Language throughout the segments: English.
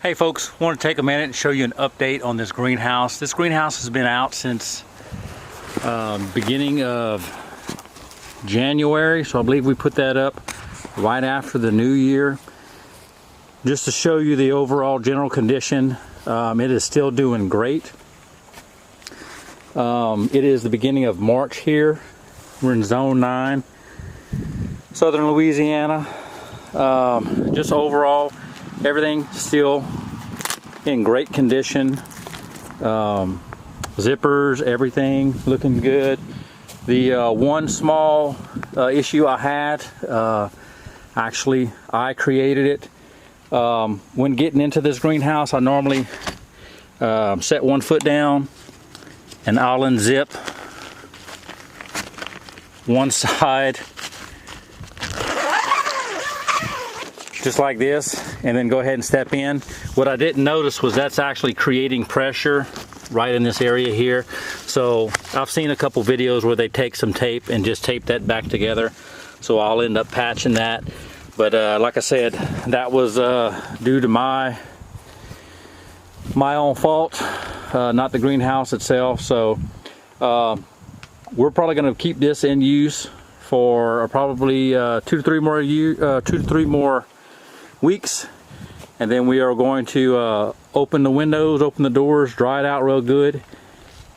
Hey folks, want to take a minute and show you an update on this greenhouse. This greenhouse has been out since beginning of January, so I believe we put that up right after the new year. Just to show you the overall general condition, it is still doing great. It is the beginning of March here. We're in Zone 9, Southern Louisiana. Just overall, everything still in great condition. Zippers, everything looking good. The one small issue I had, actually I created it. When getting into this greenhouse, I normally set one foot down and I'll unzip one side just like this and then go ahead and step in. What I didn't notice was that's actually creating pressure right in this area here. So I've seen a couple videos where they take some tape and just tape that back together. So I'll end up patching that. But like I said, that was due to my own fault, not the greenhouse itself. So we're probably going to keep this in use for probably 2 to 3 more weeks, and then we are going to open the windows, open the doors, dry it out real good,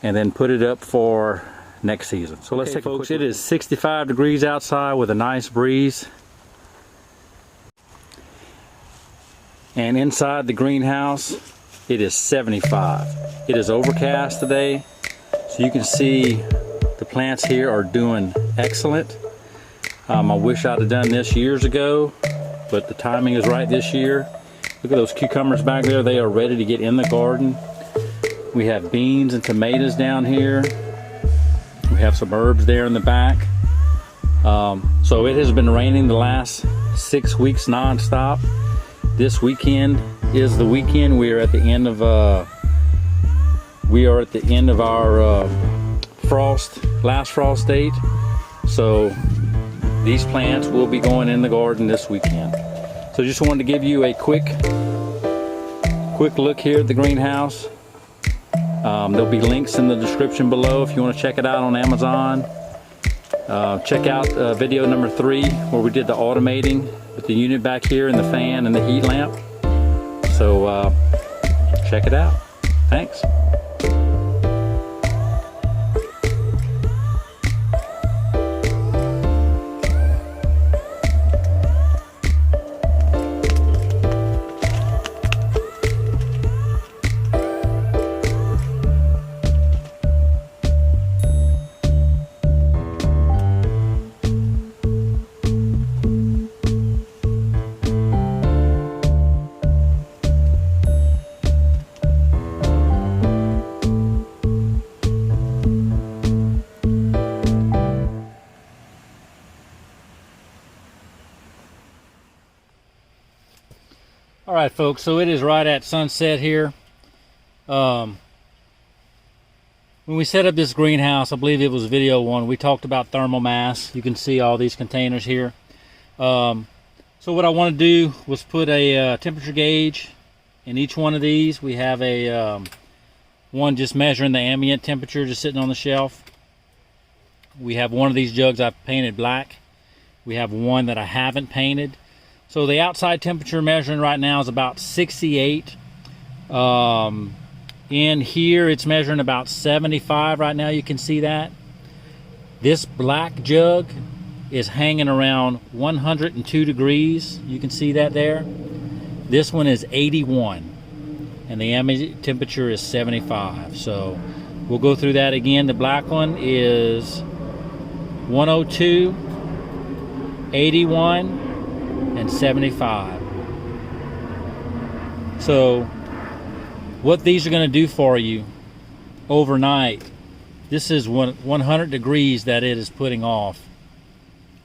and then put it up for next season. So let's take a folks, it is 65 degrees outside with a nice breeze. And inside the greenhouse, it is 75. It is overcast today, so you can see the plants here are doing excellent. I wish I'd have done this years ago, but the timing is right this year. Look at those cucumbers back there. They are ready to get in the garden. We have beans and tomatoes down here. We have some herbs there in the back. So it has been raining the last 6 weeks non-stop. This weekend is the weekend. We are at the end of our last frost date. So these plants will be going in the garden this weekend. So just wanted to give you a quick look here at the greenhouse. There'll be links in the description below if you want to check it out on Amazon. Check out video number 3 where we did the automating with the unit back here and the fan and the heat lamp. So check it out. Thanks. Alright folks, so it is right at sunset here. When we set up this greenhouse, I believe it was video 1, we talked about thermal mass. You can see all these containers here. So what I want to do was put a temperature gauge in each one of these. We have a one just measuring the ambient temperature just sitting on the shelf. We have one of these jugs I've painted black. We have one that I haven't painted. So the outside temperature measuring right now is about 68. In here it's measuring about 75 right now. You can see that. This black jug is hanging around 102 degrees. You can see that there. This one is 81 and the ambient temperature is 75. So we'll go through that again. The black one is 102, 81, and 75. So what these are going to do for you overnight, this is 100 degrees that it is putting off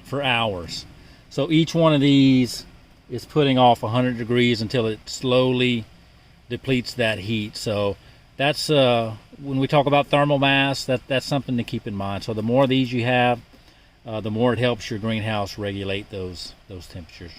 for hours. So each one of these is putting off 100 degrees until it slowly depletes that heat. So that's when we talk about thermal mass, that's something to keep in mind. So the more of these you have, the more it helps your greenhouse regulate those temperatures.